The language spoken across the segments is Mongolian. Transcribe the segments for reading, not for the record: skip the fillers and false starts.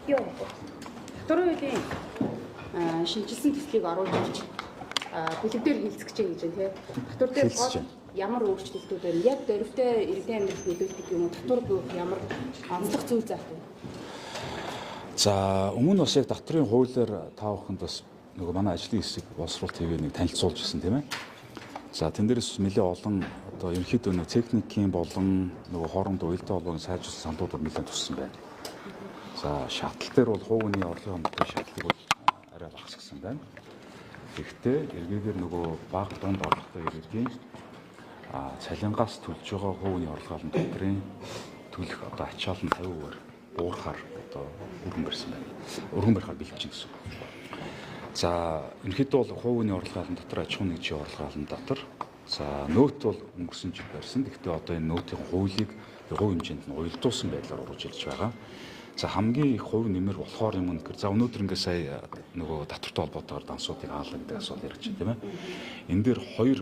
Юу. Татварын үеийн шинжилсэн төслийг оруулж ирж бүлэгдээр хилцэх гэж байна тийм. Татвар дээр ямар өөрчлөлтүүд яг дөрвтэй иргэдийн амьдралд нөлөөлдөг юм уу? Татвар буюу ямар онцлог зүйл заах вэ? За өмнө бас яг татварын хуулиар та бүхэнд бас нөгөө манай ажлын хэсэг боловсрол ТV-ийг танилцуулж ирсэн тийм ээ. За тэн дээрээс нэлээд олон одоо ерөнхийдөө нөгөө техникийн болон нөгөө хоорондоо уялдаа холбооны сайжруулсан сандуудад нэлээд туссан байна. За шатал дээр бол хувийн орлогын мэдээ шатлыг бол арай багасгсан байна. Гэхдээ эргээгээр нөгөө бага дунд орлоготой иргэдийн цалингаас төлж байгаа хувийн орлогын дотрын төлөх одоо ачаал нь 50%-аар буурахаар одоо өргөн барьсан байна. Өргөн барихаар бэлтгэж гэсэн. За ерөнхийдөө бол хувийн орлогын дотор аж ахуйн нэгжийн орлогын дотор за нөөт бол өнгөрсөн жил барьсан. Гэхдээ одоо энэ нөөтийн хуулийг хувь хэмжээнд нь уялдуулсан байдлаар оруулж ирж байгаа. За хамгийн их хувь нэмэр болохоор юм үнэхээр за өнөөдөр ингээ сая нөгөө татвартай холбоотойгоор дансуудыг хаална гэдэг асуудал яригч тийм ээ. Энэ дээр хоёр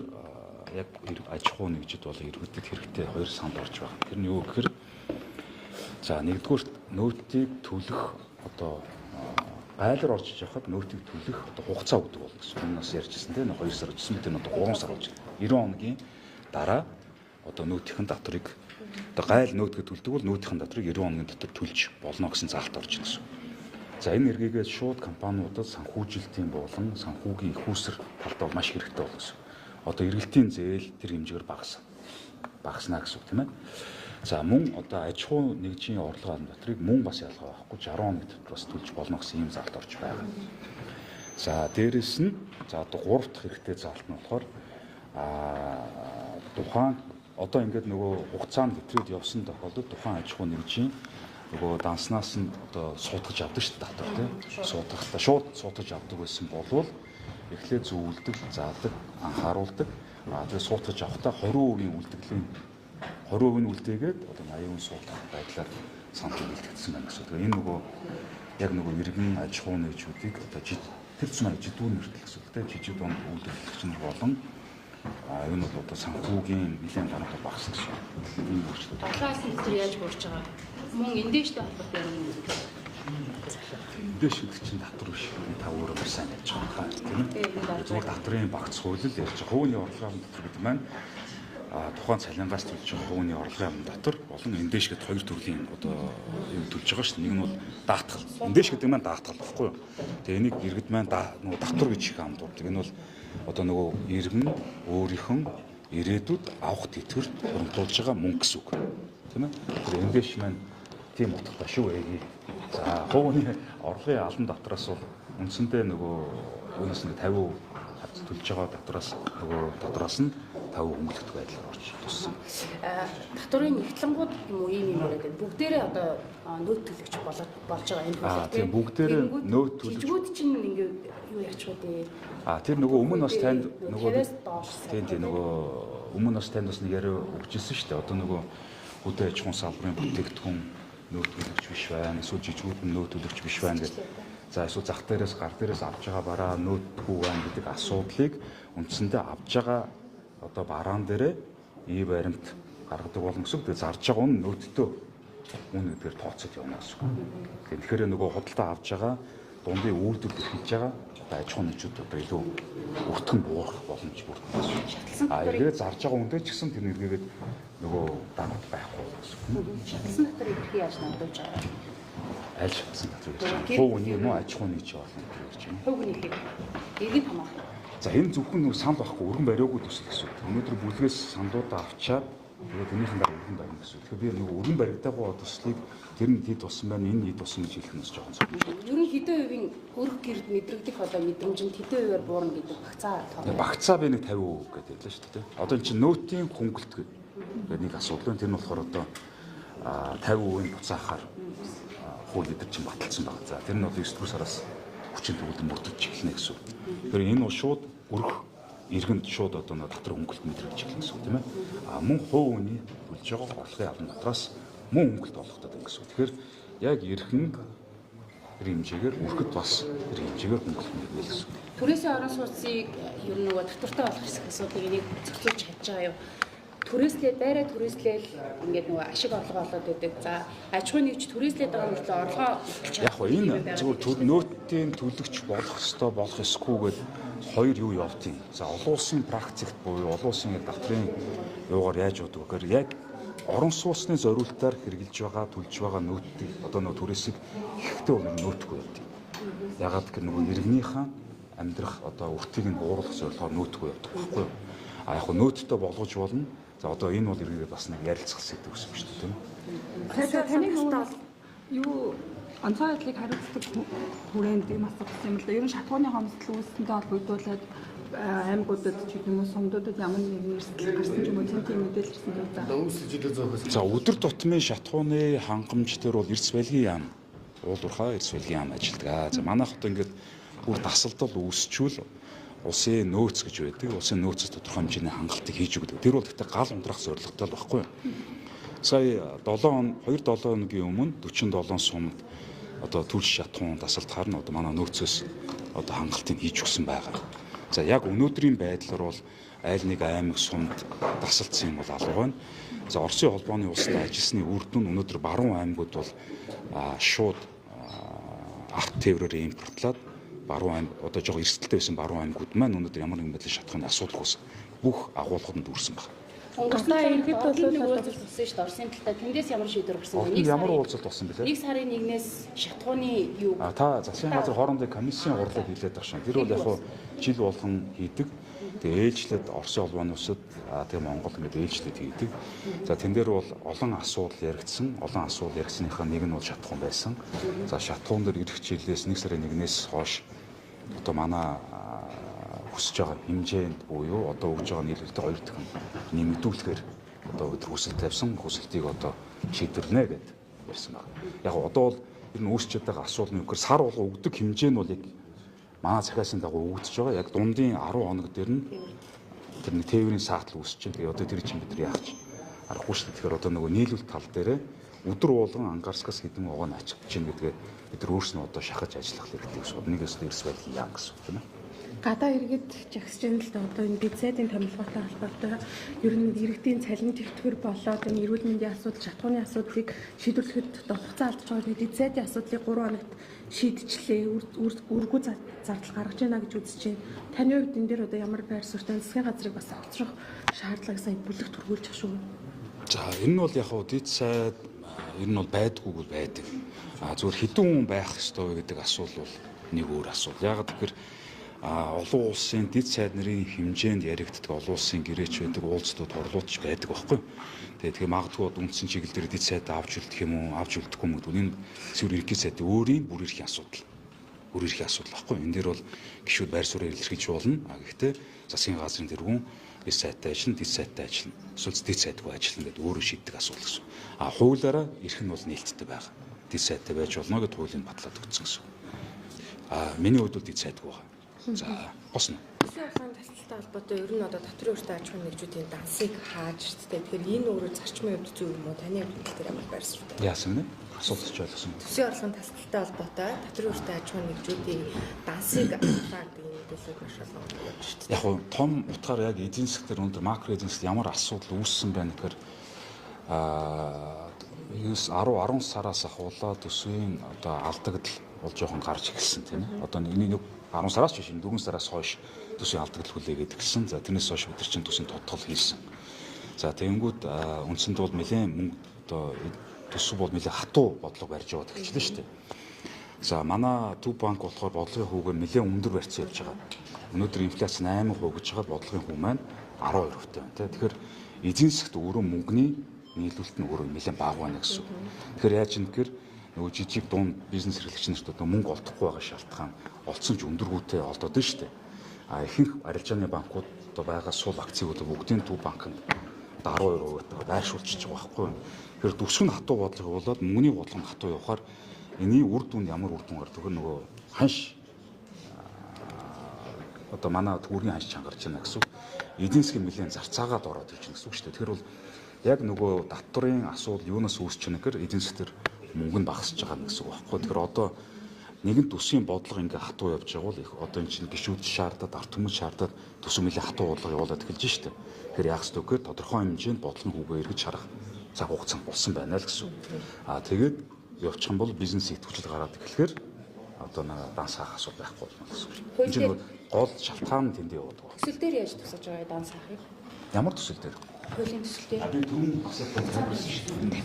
яг аж ахуй нэгжид бол иргэдэд хэрэгтэй хоёр санд орж байгаа. Тэр нь юу гэхээр за нэгдүгээр нөөтийг төлөх одоо гайлар орж явахад нөөтийг төлөх одоо хугацаа өгдөг бол гэсэн. Энэ бас ярьжсэн тийм 2 сар өчсөн мэт энэ одоо 3 сар болж байна. 90 хоногийн дараа одоо нөөтийн татварыг одоо гайл нөөтгө төлдөг бол нөөтийн татварыг 90 хоногийн дотор төлж болно гэсэн заалт орж ирсэн гэсэн. За энэ эргээгээ шууд компаниудад санхүүжилтийн болон санхүүгийн их үүсэр талдаа маш хэрэгтэй болно гэсэн. Одоо эргэлтийн зээл тэр хэмжээгээр багаснаа гэсэн үг тийм ээ. За мөн одоо аж ахуй нэгжийн орлогын дотрыг мөн бас ялгаа байхгүй 60 хоног дотроос төлж болно гэсэн ийм заалт орж байгаа. За дээрэс нь за одоо 3 дахь хэрэгтэй заалт нь болохоор тухайн одоо ингээд нөгөө хугацаанд хэтрээд явсан тохиолдолд тухайн аж ахуй нэгжийн нөгөө данснаас нь одоо суудгаж авдаг шүү дээ татвар тийм. Суудгахтаа шууд суудгаж авдаг байсан болвол эхлээд зөвлөдөг, заадаг, анхааруулдаг. Тэгээ суудгаж авахдаа 20% үлдэглийн 20% үлдээгээд одоо 80% суудах байдлаар санхүү бэлтгэсэн байна гэсэн. Тэгээ энэ нөгөө яг нөгөө иргэн аж ахуй нэгжүүдийг одоо тэр зүйн жидүүр мөртөл гэсэн үг тийм жижиг дунд үйлдвэрлэгч нар болон энэ бол одоо санхүүгийн нэлээд гаралтай багс гэсэн. Энэ өөрчлөлт. Долоос нь тэр яаж бүрж байгаа? Мөн эндээштэй холбоотой юм уу? Эндээш гэдэг чинь татвар биш. Та өөрөө сайн ярьж байгаа юм тийм ээ. Зүгээр татрын багц хууль л ярьж байгаа. Хувийн орлогын дотор гэдэг маань тухайн цалингаас төлж байгаа хувийн орлогын дотор болон эндээш гэдэг хоёр төрлийн одоо юм төлж байгаа шүү дээ. Нэг нь бол даатгал. Эндээш гэдэг маань даатгал багхгүй юу? Тэгээ энийг иргэд маань нөгөө татвар гэж их амдуулдаг. Энэ бол одоо нөгөө иргэн өөрийнх нь ирээдүйд авах тэтгэврт хөрөнгөлж байгаа мөнгө гэсэн үг. Тийм ээ. Тэр эндээш маань тийм утгатай шүү ээ. За хувийн орлогын албан дотроос бол үндсэндээ нөгөө юунаас нэг 50% төлж байгаа татвараас нөгөө татвараас нь 5% өнгөлөгдөх байдлаар орж туссан. Татварын нэгтлэнгууд юм уу ийм юм яриад бүгдээрээ одоо нөөт төлөгч болж байгаа энэ хуулиар тийм бүгдээрээ нөөт төлөгч. Жижигүүд чинь ингээ юу яач вэ дээ? Тэр нөгөө өмнө бас танд нөгөө тийм нөгөө өмнө бас танд бас нэг яриа өгчээсэн шүү дээ. Одоо нөгөө хөдөө аж ахуйн салбарын бүтээгдэхүүн нөөт төлөгч биш байна. Эсвэл жижигүүд нь нөөт төлөгч биш байна гэдэг. За эсвэл зах дээрээс гар дээрээс авч байгаа бараа нөөтгүй байна гэдэг асуудлыг үндсэндээ авж байгаа одоо бараан дээрээ ий баримт гаргадаг болно гэсэн. Тэгээ зарж байгаа нь нөөттэй үн гэдгээр тооцоод явна гэсэн. Тэгэхээр нөгөө худалдаа авж байгаа дундын үйлдвэр хийж байгаа одоо аж ахуйн нэгжүүд одоо илүү өртгөн буурах боломж бүрдсэн. Эргээ зарж байгаа үндэ ч гэсэн тэр нэргээд нөгөө дарамт байхгүй гэсэн. Шаталсан дотор идэхийг яаж нандуулж байгаа? Аль шаталсан дотор гэж байна. Хувийн юм уу аж ахуйн нэгж болно гэж байна. Хувийн нэгийг иргэн хамаах. За энэ зөвхөн нэг санд байхгүй өргөн бариагүй төсөл гэсэн. Өнөөдөр бүлгээс сандуудаа авчаад тэгээд энийхэн дараа өргөн барина гэсэн. Тэгэхээр би нэг өргөн баригдаагүй төслийг тэр нь хэд болсон байна, энэ хэд болсон гэж хэлэх нь жоохон зөв. Ер нь хэдэн хувийн хөрөх гэрд мэдрэгдэх одоо мэдрэмж нь хэдэн хувиар буурна гэдэг багцаа тоо. Багцаа би нэг 50% гэдэг ялла шүү дээ. Одоо энэ чинь нөөтийн хөнгөлт гэдэг нэг асуудал байна. Тэр нь болохоор одоо 50% буцаахаар хууль эдэр чинь баталсан байна. За тэр нь бол 9 дугаар сараас хүчин төгөлдөр мөрдөж эхэлнэ гэсэн. Тэгэхээр энэ бол шууд өрх иргэнд шууд одоо татвар хөнгөлт мэдрэгдэж эхэлнэ гэсэн тийм ээ. Мөн хувь хүний төлж байгаа орлогын албан дотроос мөн хөнгөлт олгохтой байна гэсэн. Тэгэхээр яг эрхэн хэмжээгээр өрхөд бас тэр хэмжээгээр хөнгөлт мэднэ гэсэн. Түрээсээ орон сууцыг ер нь нөгөө татвартай болох хэсэг асуудлыг энийг зохицуулж чадж байгаа юу? түрээслээд байраа түрээслээл ингээд нөгөө ашиг орлого олоод байдаг. За аж ахуйн нэгж түрээслээд байгаа мөртлөө орлогоо яг хоо энэ зөвхөн нөөтийн төлөгч болох ёстой болох эсхгүйгээд хоёр юу явдیں۔ За олон улсын практикт буюу олон улсын давтрын юугаар яаж явдаг гэхээр яг орон сууцны зориултаар хэрэгжилж байгаа төлж байгаа нөөтийг одоо нөгөө түрээсийг ихтэй бол нөөтгүй явдیں۔ Ягаад гэхээр нөгөө иргэнийхэн амьдрах одоо үртгийг нь бууруулах зорилгоор нөөтгүй явдаг байхгүй юу? А яг хөө нөөттэй болгож болно. За одоо энэ бол иргэдэд бас нэг ярилцах сэдв гэсэн үг шүү дээ, тийм үү? Таны хувьд юу онцгой байдлыг хариуцдаг хүрээнд юм асуусан юм л да. Ер нь шатгууны хомсдол үүсэнтэй холбогдуулаад аймагуудад ч юм уу сумдуудад ямар нэгэн эрсдэл гарсан ч юм уу тийм мэдээлэл ирсэн юм да. Үүсэж жилээ зөөхөс. За өдөр тутмын шатгууны хангамж дээр бол эрс байлгийн яам уулуурхаа эрс байлгийн яам ажилладаг. За манайх одоо ингээд бүр тасалдал үүсчүүл улсын нөөц гэж байдаг. Улсын нөөцөс тодорхой хэмжээний хангалтыг хийж өгдөг. Тэр бол гэхдээ гал унтраах зорилготой л байхгүй юу? Сая 2-7 хоногийн өмнө 47 сумд одоо төрш шатгуун тасалдахаар нь одоо манай нөөцөөс одоо хангалтыг хийж өгсөн байгаа. За яг өнөөдрийн байдлаар бол айл нэг аймаг сумд тасалдсан юм бол алга байна. За Оросын холбооны улсад ажилласны үр дүн өнөөдөр баруун аймагуд бол шууд арт тээврээр импортлаад баруун аймаг одоо жоо эрсдэлтэй байсан баруун аймагуд маань өнөөдөр ямар нэгэн байдлаар шатгууны асуудал үүсэн. Бүх агуулгад дүүрсэн байна. Гадаа иргэд бол уулзалт болсон шүү дээ. Оросын талтай тэндээс ямар шийдвэр гарсан бэ? Ямар уулзалт болсон бэлээ? Нэг сарын 1-ээс шатгууны юу? Та засгийн газар хоорондын комиссийн хурлыг хийлээд байгаа шин. Тэр бол яг хуу жил болгон хийдэг. Тэгээ ээлжлээд Оросын холбооны улсад тэгээ Монгол ингээд ээлжлээд хийдэг. За тэн дээр бол олон асуудал яригдсан. Олон асуудал яригдсаныхаа нэг нь бол шатгуун байсан. За шатгуун дээр ирэх жилээс 1 сарын 1-ээс хойш одоо манай хүсэж байгаа хэмжээнд буюу одоо өгж байгаа нийлүүлэлтэд 2 дахин нэмэгдүүлэхээр одоо өдөр хүсэл тавьсан хүсэлтийг одоо шийдвэрлэнэ гэдэг ярьсан байна. Яг одоо бол ер нь үүсчихэд байгаа асуудал нь үгээр сар болго өгдөг хэмжээ нь бол яг манай захиасын дагуу өгдөж байгаа. Яг дундын 10 хоног дээр нь тэр нэг тээврийн саатал үүсэж байна. Тэгээ одоо тэр чинь бид нар яах ч аргагүй шүү дээ. Тэгэхээр одоо нөгөө нийлүүлэлт тал дээрээ өдөр болгон ангарскаас хэдэн огоо ачиж чинь гэдгээ бид нар өөрснөө одоо шахаж ажиллах хэрэгтэй гэсэн. Нэгээс эрс байлгийн яам гэсэн үг тийм ээ. Гадаа иргэд жагсаж байна л да. Одоо энэ бицэдийн томилгоотой холбоотой ер нь иргэдийн цалин тэгтгэр болоод энэ эрүүл мэндийн асуудал, шатгууны асуудлыг шийдвэрлэхэд хугацаа алдаж байгаа нь бицэдийн асуудлыг 3 хоногт шийдчихлээ. Үргүү зардал гаргаж байна гэж үзэж байна. Таны хувьд энэ дээр одоо ямар байр суурьтай засгийн газрыг бас огцрох шаардлагыг сая бүлэг төрүүлж ах шүү. За энэ нь бол яг хуу дэд сайд ер нь бол байдгүйг байдаг. Зүгээр хэдэн хүн байх ёстой гэдэг асуудал бол нэг өөр асуудал. Яг тэгэхээр олон улсын дэд сайд нарын хэмжээнд яригддаг олон улсын гэрээч байдаг, уулзтууд орлууч байдаг байхгүй. Тэгээ магадгүй үндсэн чиглэл дээр дэд сайд авч үлдэх юм уу, авч үлдэхгүй юм уу энэ цэвэр ерхий сайдын өөрийн бүр эрхийн асуудал. Бүр эрхийн асуудал байхгүй. Энэ дээр бол гишүүд байр суурьаар илэрхийлж болно. Гэхдээ засгийн газрын тэргүүн дэд сайдтай ажиллана, дэд сайдтай ажиллана. Эсвэл дэд сайдгүй ажиллана гэдэг өөрөө шийддэг асуудал гэсэн. Хуулиараа эрх нь бол нээлттэй байгаа. Дэд сайдтай байж болно гэдээ хуулийн батлаад өгсөн гэсэн. Миний хувьд бол дэд сайдгүй байгаа. За босно. Засгийн ахуйн тасалтай холбоотой ер нь одоо татврын өртөө аж ахуйн нэгжүүдийн дансыг хааж штэ. Тэгэхээр энэ өөрөө зарчмын хувьд зөв юм уу? Таны хувьд тэр ямар байр суурьтай? Яасан бэ? Асуултч ойлгосон. Засгийн орлогын тасалтай холбоотой татврын өртөө аж ахуйн нэгжүүдийн дансыг хаадаг энэ төлөв маш олон юм штэ. Яг нь том утгаар яг эдийн засгийн өндөр макро эдийн засгт ямар асуудал үүссэн байна гэхээр 10 сараас ахуулаад төсвийн одоо алдагдал бол жоохон гарч эхэлсэн тийм ээ. Одоо нэг 10 сараас ч биш 4 сараас хойш төсвийн алдагдал хүлээгээд гисэн. За тэрнээс хойш бид нар чинь төсвийн тодтол хийсэн. За тэгэнгүүт үндсэнд бол нэлээд мөнгө одоо төсөв бол нэлээд хатуу бодлого барьж яваад эхэлчихлээ шүү дээ. За манай Төв банк болохоор бодлогын хүүгээр нэлээд өндөр барьсан явж байгаа. Өнөөдөр инфляц 8% гэж байгаа бодлогын хүү маань 12% байна. Тэгэхээр эдийн засгт өөрөө мөнгөний нийлүүлэлт нь өөрөө нэлээд бага байна гэсэн үг. Тэгэхээр яаж юм гэхээр нөгөө жижиг дунд бизнес эрхлэгч нарт одоо мөнгө олдохгүй байгаа шалтгаан олдсон ч өндөргүүтэй олдоод байна шүү дээ. Ихэнх арилжааны банкуд одоо байгаа сул акцийг бүгдийн Төв банкнд 12% байршуулчихж байгаа байхгүй юу. Тэгэхээр төсөв нь хатуу бодлого болоод мөнгөний бодлого нь хатуу явахаар энэний үр дүнд ямар үр дүн гардаг вэ? Нөгөө ханш одоо манай төгрөгийн ханш чангарч байна гэсэн үг. Эдийн засгийн нэлээд зарцаагаад ороод ирж байна гэсэн үг шүү дээ. Тэгэхээр бол яг нөгөө татврын асуудал юунаас үүсч байна гэхээр эдийн засгийн мөнгө нь багасж байгаа гэсэн үг байхгүй. Тэгэхээр одоо нэгэн төсвийн бодлого ингээ хатуу явж байгаа бол их одоо эн чинь гişүүд шаардаад, арт хүмүүс шаардаад төсөв нэлээд хатуу бодлого явуулаад эхэлж штэ. Тэгэхээр яах ёстой гэхээр тодорхой хэмжээнд бодлогын хүүгээ эргэж харах цаг хугацаа болсон байна л гэсэн. Тэгээд явчих юм бол бизнес сэтгүүлчд гараад эхлэхээр одоо нэг данс хаах асуудал байхгүй болно гэсэн. Энэ чинь гол шалтгаан тэндээ яваад байгаа. Төсөл дээр яаж тусаж байгаа данс хаахыг? Ямар төсөл дээр? Хуулийн төсөл дээр. Би түрүүн багсаа тавьсан шүү дээ.